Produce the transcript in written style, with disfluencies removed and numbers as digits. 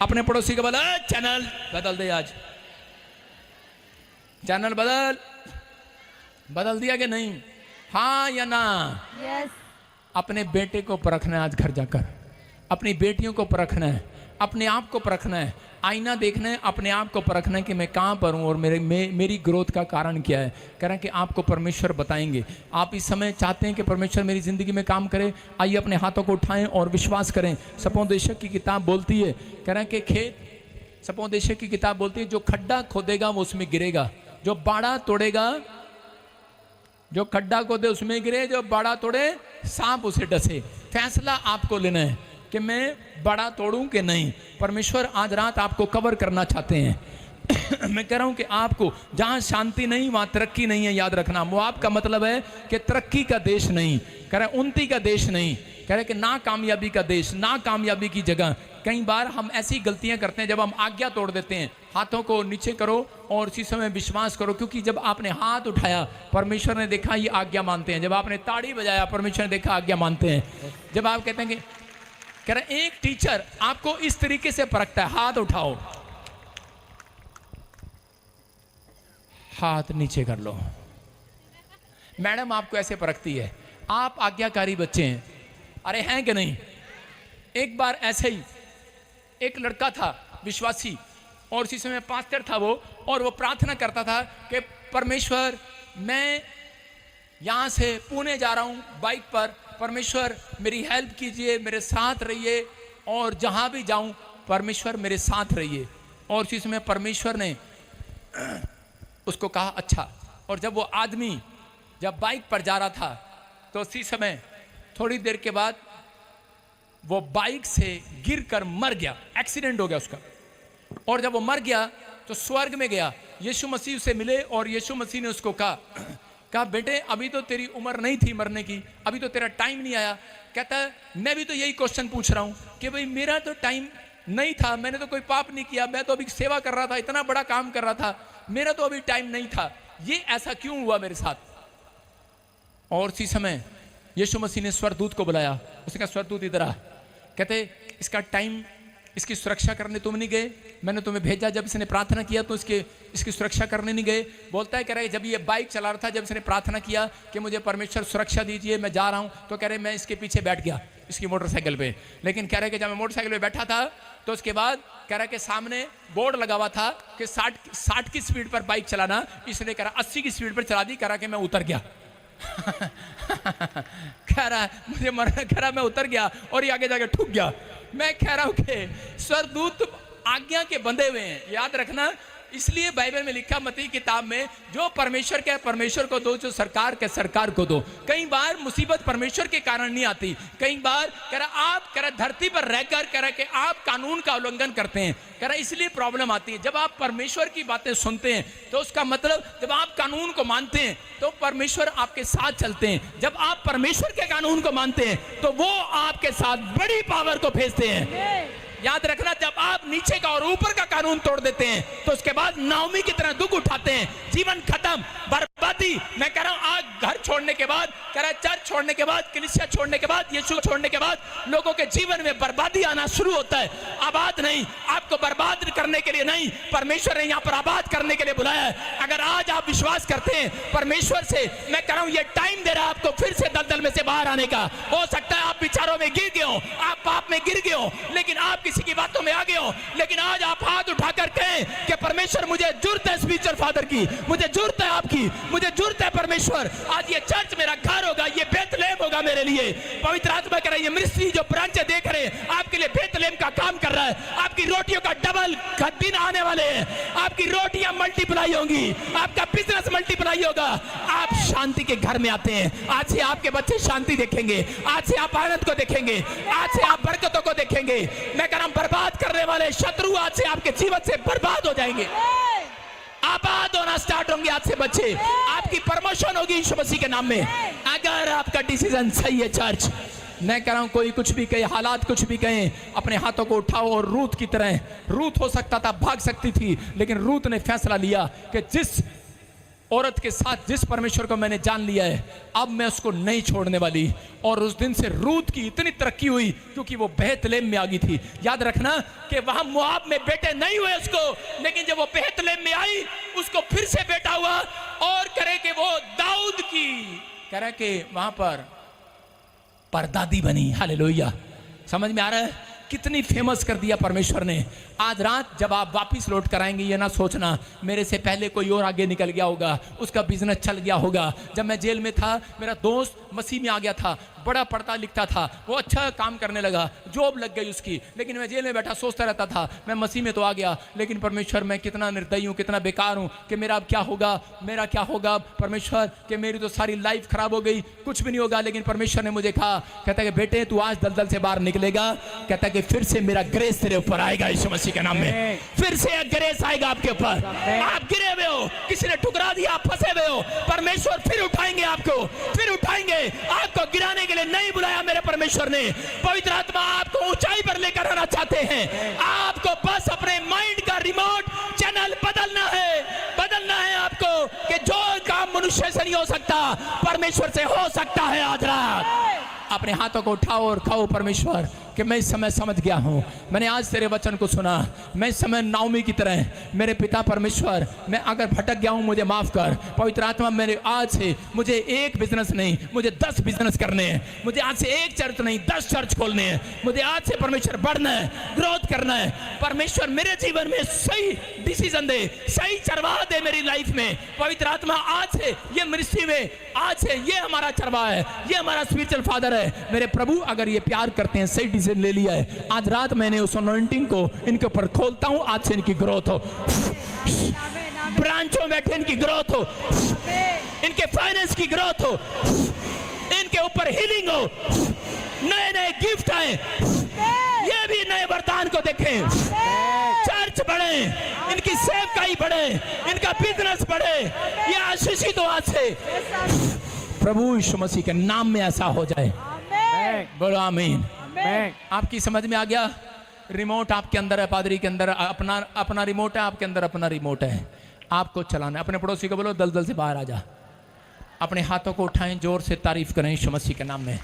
अपने पड़ोसी को बोला चैनल बदल दे, आज चैनल बदल दिया कि नहीं? हाँ या ना? यस। अपने बेटे को परखना है, आज घर जाकर अपनी बेटियों को परखना है, अपने आप को परखना है, आईना देखना है, अपने आप को परखना है कि मैं कहाँ पर हूँ और मेरी ग्रोथ का कारण क्या है। कह रहे हैं कि आपको परमेश्वर बताएंगे। आप इस समय चाहते हैं कि परमेश्वर मेरी ज़िंदगी में काम करे, आइए अपने हाथों को उठाएं और विश्वास करें। सपोदेशक की किताब बोलती है, कह रहे हैं कि सपोदेशक की किताब बोलती है, जो खड्डा खोदेगा वो उसमें गिरेगा, जो बाड़ा तोड़ेगा, जो खड्डा खोदे उसमें गिरे, जो बाड़ा तोड़े सांप उसे डसे। फैसला आपको लेना है कि मैं बड़ा तोड़ूं कि नहीं। परमेश्वर आज रात आपको कवर करना चाहते हैं। मैं कह रहा हूं कि आपको जहां शांति नहीं वहां तरक्की नहीं है, याद रखना। मोआब का मतलब है कि तरक्की का देश नहीं, कह रहे उन्नति का देश नहीं, कह रहे कि नाकामयाबी का देश, नाकामयाबी की जगह। कई बार हम ऐसी गलतियां करते हैं जब हम आज्ञा तोड़ देते हैं। हाथों को नीचे करो और इसी समय विश्वास करो, क्योंकि जब आपने हाथ उठाया परमेश्वर ने देखा ये आज्ञा मानते हैं। जब आपने ताड़ी बजाया परमेश्वर ने देखा आज्ञा मानते हैं। जब आप कहते हैं कि कह रहे एक टीचर आपको इस तरीके से परखता है, हाथ उठाओ, हाथ नीचे कर लो। मैडम आपको ऐसे परखती है, आप आज्ञाकारी बच्चे हैं, अरे हैं कि नहीं। एक बार ऐसे ही एक लड़का था विश्वासी और इसी समय पास्टर था वो, और वो प्रार्थना करता था कि परमेश्वर मैं यहाँ से पुणे जा रहा हूँ बाइक पर, परमेश्वर मेरी हेल्प कीजिए, मेरे साथ रहिए, और जहाँ भी जाऊँ परमेश्वर मेरे साथ रहिए। और इसी समय परमेश्वर ने उसको कहा अच्छा। और जब वो आदमी जब बाइक पर जा रहा था तो उसी समय थोड़ी देर के बाद वो बाइक से गिरकर मर गया, एक्सीडेंट हो गया उसका। और जब वो मर गया तो स्वर्ग में गया, यीशु मसीह से मिले और यीशु मसीह ने उसको कहा बेटे अभी तो तेरी उम्र नहीं थी मरने की, अभी तो तेरा टाइम नहीं आया। कहता है मैं भी तो यही क्वेश्चन पूछ रहा हूँ कि भाई मेरा तो टाइम नहीं था, मैंने तो कोई पाप नहीं किया, मैं तो अभी सेवा कर रहा था, इतना बड़ा काम कर रहा था, मेरा तो अभी टाइम नहीं था, ये ऐसा क्यों हुआ मेरे साथ। और इसी समय यीशु मसीह ने स्वरदूत को बुलाया, उसने कहा स्वरदूत इधर आ। कहते इसका टाइम, इसकी सुरक्षा करने तुम नहीं गए, मैंने तुम्हें भेजा, जब इसने प्रार्थना किया तो इसकी सुरक्षा करने नहीं गए। बोलता है कह रहे जब ये बाइक चला रहा था, जब इसने प्रार्थना किया कि मुझे परमेश्वर सुरक्षा दीजिए, मैं जा रहा हूँ, तो कह रहे मैं इसके पीछे बैठ गया इसकी मोटरसाइकिल पे। लेकिन कह रहे कि जब मैं मोटरसाइकिल पे बैठा था तो उसके बाद कह रहा कि सामने बोर्ड लगा हुआ था कि 60 की स्पीड पर बाइक चलाना, इसने कह रहा 80 की स्पीड पर चला दी, कह रहा कि मैं उतर गया। कह रहा मुझे मरना, कह रहा मैं उतर गया और ये आगे जाके ठुक गया। मैं कह रहा हूं कि स्वरदूत आज्ञा के बंधे हुए हैं, याद रखना। इसलिए बाइबल में लिखा मत्ती किताब में, जो परमेश्वर के परमेश्वर को दो, जो सरकार के सरकार को दो। कई बार मुसीबत परमेश्वर के कारण नहीं आती, कई बार कह रहा आप कह रहा धरती पर रहकर कह रहा कि आप कानून का उल्लंघन करते हैं, कह रहा इसलिए प्रॉब्लम आती है। जब आप परमेश्वर की बातें सुनते हैं तो उसका मतलब जब आप कानून को मानते हैं तो परमेश्वर आपके साथ चलते हैं। जब आप परमेश्वर के कानून को मानते हैं तो वो आपके साथ बड़ी पावर को भेजते हैं। याद रखना, जब आप नीचे का और ऊपर का कानून तोड़ देते हैं तो उसके बाद नाओमी की तरह दुख उठाते हैं, जीवन खत्म, बर्बादी। मैं कह रहा हूं आज घर छोड़ने के बाद, कह रहा चर्च छोड़ने के बाद, कलीसिया छोड़ने के बाद, यीशु छोड़ने के बाद लोगों के जीवन में बर्बादी आना शुरू होता है। आबाद नहीं, आपको बर्बाद करने के लिए नहीं, परमेश्वर ने यहाँ पर आबाद करने के लिए बुलाया है। अगर आज आप विश्वास करते हैं परमेश्वर से, मैं कह रहा हूं ये टाइम दे रहा है आपको फिर से दलदल में से बाहर आने का। हो सकता है आप विचारों में गिर गए हो, आप पाप में गिर गए हो, लेकिन आप किसी की बातों में आ गए हो, लेकिन आज आप हाथ उठाकर कहें कि परमेश्वर मुझे जरूरत है स्पिरिचुअल फादर की, मुझे जरूरत है आपकी, मुझे जरूरत है परमेश्वर। आज ये चर्च मेरा घर होगा, ये बेथलेहम होगा मेरे लिए। पवित्र आत्मा कह रहा है ये मिनिस्ट्री जो ब्रांचें देख रहे हैं आपके लिए बेथलेहम का काम कर रहा है। आपकी रोटियों का डबल दिन आने वाले हैं, आपकी रोटियां मल्टीप्लाई होंगी, आपका बिजनेस मल्टीप्लाई होगा। आप शांति के घर में आते हैं, आज से आपके बच्चे शांति देखेंगे, आज से आप आनंद को देखेंगे, आज से आप बरकतों को देखेंगे। मैं कह रहा हूं बर्बाद करने वाले शत्रु आज से आपके जीवन से बर्बाद हो जाएंगे, आबाद होना स्टार्ट होंगे आज से बच्चे, आपकी प्रमोशन होगी यीशु मसीह के नाम में। अगर आपका डिसीजन सही है चर्च, मैं कह रहा हूं कोई कुछ भी कहे, हालात कुछ भी कहें, अपने हाथों को उठाओ और रूत की तरह, रूत हो सकता था भाग सकती थी, लेकिन रूत ने फैसला लिया कि जिस औरत के साथ जिस परमेश्वर को मैंने जान लिया है, अब मैं उसको नहीं छोड़ने वाली। और उस दिन से रूत की इतनी तरक्की हुई क्योंकि वो बेतलेहम में आ गई थी। याद रखना कि वहां मोआब में बेटे नहीं हुए उसको, लेकिन जब वो बेतलेहम में आई उसको फिर से बेटा हुआ और करे कि वो दाऊद की करे कि वहां पर परदादी बनी। हालेलुया। समझ में आ रहा है कितनी फेमस कर दिया परमेश्वर ने। आज रात जब आप वापस लौट कर आएंगे, ये ना सोचना मेरे से पहले कोई और आगे निकल गया होगा, उसका बिजनेस चल गया होगा। जब मैं जेल में था, मेरा दोस्त मसीह में आ गया था, बड़ा पढ़ता लिखता था, वो अच्छा काम करने लगा, जॉब लग गई उसकी, लेकिन मैं जेल में बैठा सोचता रहता था मैं मसीह में तो आ गया, लेकिन परमेश्वर मैं कितना निर्दयी हूँ, कितना बेकार हूँ, कि मेरा अब क्या होगा, मेरा क्या होगा परमेश्वर, कि मेरी तो सारी लाइफ खराब हो गई, कुछ भी नहीं होगा। लेकिन परमेश्वर ने मुझे कहा, कहता है कि बेटे तू आज दलदल से बाहर निकलेगा, कहता है कि फिर से मेरा ग्रेस तेरे ऊपर आएगा यीशु मसीह के नाम में, फिर से एक ग्रेस आएगा आपके ऊपर। आप गिरे हुए हो, किसी ने ठुकरा दिया, आप फंसे हुए हो, परमेश्वर फिर उठाएंगे आपको, फिर उठाएंगे आपको। गिराने के लिए नहीं बुलाया मेरे परमेश्वर ने। पवित्र आत्मा आपको ऊंचाई पर लेकर आना चाहते हैं। आपको बस अपने माइंड का रिमोट चैनल बदलना है आपको, कि जो काम मनुष्य से नहीं हो सकता परमेश्वर से हो सकता है। आज रात अपने हाथों को उठाओ और कहो, परमेश्वर कि मैं इस समय समझ गया हूं, मैंने आज तेरे वचन को सुना, मैं इस समय नाओमी की तरह, मेरे पिता परमेश्वर मैं अगर भटक गया हूं मुझे माफ कर। पवित्र आत्मा मेरे आज से मुझे एक बिजनेस नहीं, मुझे 10 बिजनेस करने हैं, मुझे आज से एक चर्च नहीं 10 चर्च खोलने हैं, मुझे आज से परमेश्वर बढ़ना है, ग्रोथ करना है। परमेश्वर मेरे जीवन में सही डिसीजन दे, सही चरवाह दे मेरी लाइफ में। पवित्र आत्मा आज से ये मिनिस्ट्री में, आज से ये हमारा चरवाह है, ये हमारा स्पिरिचुअल फादर है। मेरे प्रभु अगर ये प्यार करते हैं, सही डिसीजन ले लिया है, आज रात मैंने उस अनॉइंटिंग को इनके ऊपर खोलता हूं, आज से इनकी ग्रोथ हो, ब्रांचों में बैठे इनकी ग्रोथ हो, इनके फाइनेंस की ग्रोथ हो, इनके ऊपर हीलिंग हो, नए नए गिफ्ट आए, ये भी नए वरदान को देखें, चर्च बढ़े, इनकी सेवकाई बढ़े, इनका बिजनेस बढ़े, ये आशीषित हो आज से प्रभु यीशु मसीह के नाम में ऐसा हो जाए। बोलो आमीन। आपकी समझ में आ गया? रिमोट आपके अंदर है, पादरी के अंदर अपना रिमोट है, आपके अंदर अपना रिमोट है, आपको चलाना है। अपने पड़ोसी को बोलो दलदल से बाहर आ जा। अपने हाथों को उठाएं, जोर से तारीफ करें यीशु मसीह के नाम में।